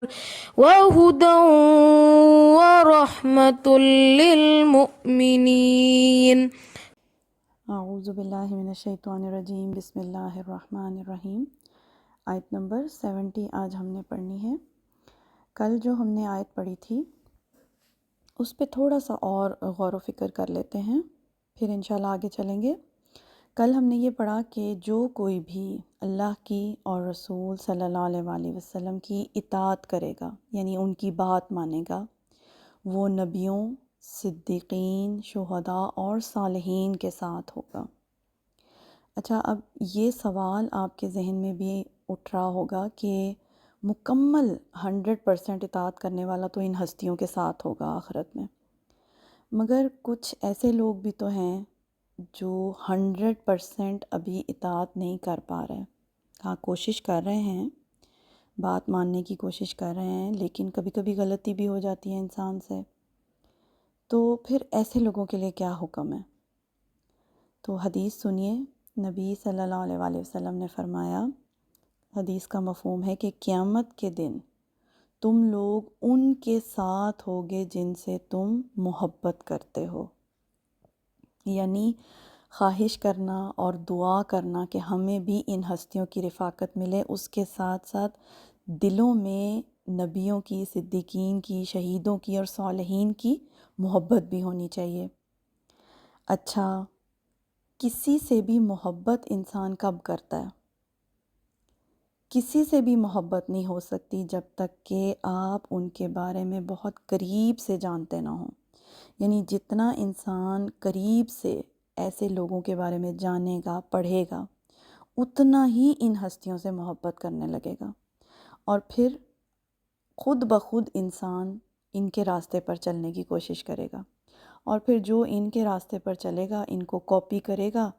وهدى ورحمة للمؤمنين. اعوذ باللہ من الشیطان الرجیم، بسم اللہ الرحمن الرحیم۔ آیت نمبر 70 آج ہم نے پڑھنی ہے۔ کل جو ہم نے آیت پڑھی تھی اس پہ تھوڑا سا اور غور و فکر کر لیتے ہیں، پھر انشاءاللہ آگے چلیں گے۔ کل ہم نے یہ پڑھا کہ جو کوئی بھی اللہ کی اور رسول صلی اللہ علیہ وآلہ وسلم کی اطاعت کرے گا، یعنی ان کی بات مانے گا، وہ نبیوں، صدیقین، شہداء اور صالحین کے ساتھ ہوگا۔ اچھا، اب یہ سوال آپ کے ذہن میں بھی اٹھ رہا ہوگا کہ مکمل 100% اطاعت کرنے والا تو ان ہستیوں کے ساتھ ہوگا آخرت میں، مگر کچھ ایسے لوگ بھی تو ہیں جو 100% ابھی اطاعت نہیں کر پا رہے۔ ہاں، کوشش کر رہے ہیں، بات ماننے کی کوشش کر رہے ہیں، لیکن کبھی کبھی غلطی بھی ہو جاتی ہے انسان سے۔ تو پھر ایسے لوگوں کے لیے کیا حکم ہے؟ تو حدیث سنیے، نبی صلی اللہ علیہ وآلہ وسلم نے فرمایا، حدیث کا مفہوم ہے کہ قیامت کے دن تم لوگ ان کے ساتھ ہوگے جن سے تم محبت کرتے ہو، یعنی خواہش کرنا اور دعا کرنا کہ ہمیں بھی ان ہستیوں کی رفاقت ملے، اس کے ساتھ ساتھ دلوں میں نبیوں کی، صدیقین کی، شہیدوں کی اور صالحین کی محبت بھی ہونی چاہیے۔ اچھا، کسی سے بھی محبت انسان کب کرتا ہے؟ کسی سے بھی محبت نہیں ہو سکتی جب تک کہ آپ ان کے بارے میں بہت قریب سے جانتے نہ ہوں۔ یعنی جتنا انسان قریب سے ایسے لوگوں کے بارے میں جانے گا، پڑھے گا، اتنا ہی ان ہستیوں سے محبت کرنے لگے گا، اور پھر خود بخود انسان ان کے راستے پر چلنے کی کوشش کرے گا، اور پھر جو ان کے راستے پر چلے گا، ان کو کاپی کرے گا،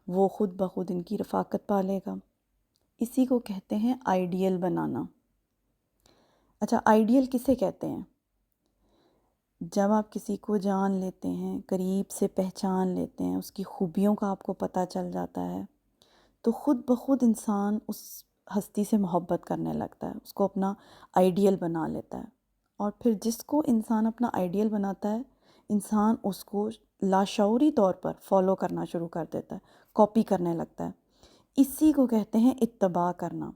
وہ خود بخود ان کی رفاقت پالے گا۔ اسی کو کہتے ہیں آئیڈیل بنانا۔ اچھا، آئیڈیل کسے کہتے ہیں؟ جب آپ کسی کو جان لیتے ہیں، قریب سے پہچان لیتے ہیں، اس کی خوبیوں کا آپ کو پتہ چل جاتا ہے، تو خود بخود انسان اس ہستی سے محبت کرنے لگتا ہے، اس کو اپنا آئیڈیل بنا لیتا ہے، اور پھر جس کو انسان اپنا آئیڈیل بناتا ہے، انسان اس کو لاشعوری طور پر فالو کرنا شروع کر دیتا ہے، کاپی کرنے لگتا ہے۔ اسی کو کہتے ہیں اتباع کرنا۔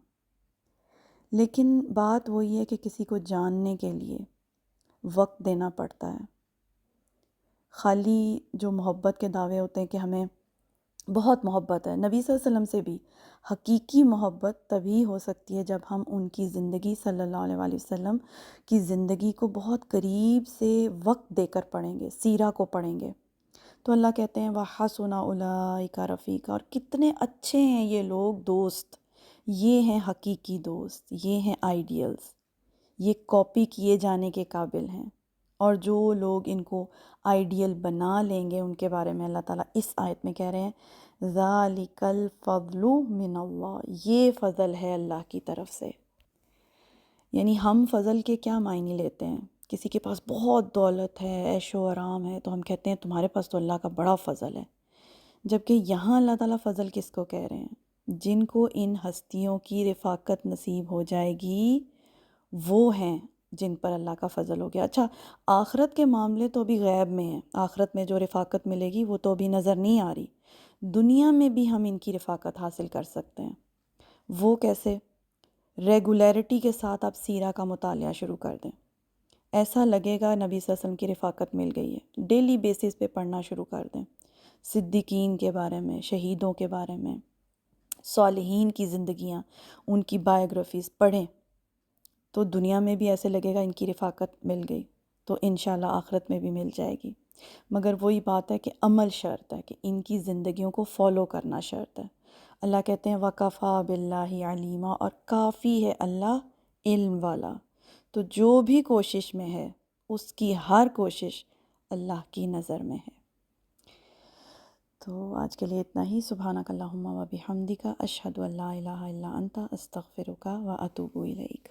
لیکن بات وہی ہے کہ کسی کو جاننے کے لیے وقت دینا پڑتا ہے۔ خالی جو محبت کے دعوے ہوتے ہیں کہ ہمیں بہت محبت ہے، نبی صلی اللہ علیہ وسلم سے بھی حقیقی محبت تبھی ہو سکتی ہے جب ہم ان کی زندگی، صلی اللہ علیہ وآلہ وسلم کی زندگی کو بہت قریب سے وقت دے کر پڑھیں گے، سیرہ کو پڑھیں گے۔ تو اللہ کہتے ہیں وَحَسُنَ أُولَٰئِکَ رَفِیقًا، اور کتنے اچھے ہیں یہ لوگ دوست، یہ ہیں حقیقی دوست، یہ ہیں آئیڈیلز، یہ کاپی کیے جانے کے قابل ہیں۔ اور جو لوگ ان کو آئیڈیل بنا لیں گے، ان کے بارے میں اللہ تعالیٰ اس آیت میں کہہ رہے ہیں ذَلِكَ الْفَضْلُ مِنَ اللَّهِ، یہ فضل ہے اللہ کی طرف سے۔ یعنی ہم فضل کے کیا معنی لیتے ہیں؟ کسی کے پاس بہت دولت ہے، عیش و آرام ہے، تو ہم کہتے ہیں تمہارے پاس تو اللہ کا بڑا فضل ہے، جبکہ یہاں اللہ تعالیٰ فضل کس کو کہہ رہے ہیں؟ جن کو ان ہستیوں کی رفاقت نصیب ہو جائے گی، وہ ہیں جن پر اللہ کا فضل ہو گیا۔ اچھا، آخرت کے معاملے تو ابھی غیب میں ہیں، آخرت میں جو رفاقت ملے گی وہ تو ابھی نظر نہیں آ رہی، دنیا میں بھی ہم ان کی رفاقت حاصل کر سکتے ہیں۔ وہ کیسے؟ ریگولیرٹی کے ساتھ آپ سیرہ کا مطالعہ شروع کر دیں، ایسا لگے گا نبی صلی اللہ علیہ وسلم کی رفاقت مل گئی ہے، ڈیلی بیسس پہ پڑھنا شروع کر دیں، صدیقین کے بارے میں، شہیدوں کے بارے میں، صالحین کی زندگیاں، ان کی بایوگرافیز پڑھیں، تو دنیا میں بھی ایسے لگے گا ان کی رفاقت مل گئی، تو انشاءاللہ آخرت میں بھی مل جائے گی۔ مگر وہی بات ہے کہ عمل شرط ہے، کہ ان کی زندگیوں کو فالو کرنا شرط ہے۔ اللہ کہتے ہیں وَكَفَى بِاللَّهِ عَلِيمًا، اور کافی ہے اللہ علم والا۔ تو جو بھی کوشش میں ہے، اس کی ہر کوشش اللہ کی نظر میں ہے۔ تو آج کے لیے اتنا ہی۔ سبحانک اللہم و بحمدک، اشہد ان لا الہ الا انت، استغفرک و اتوب الیک۔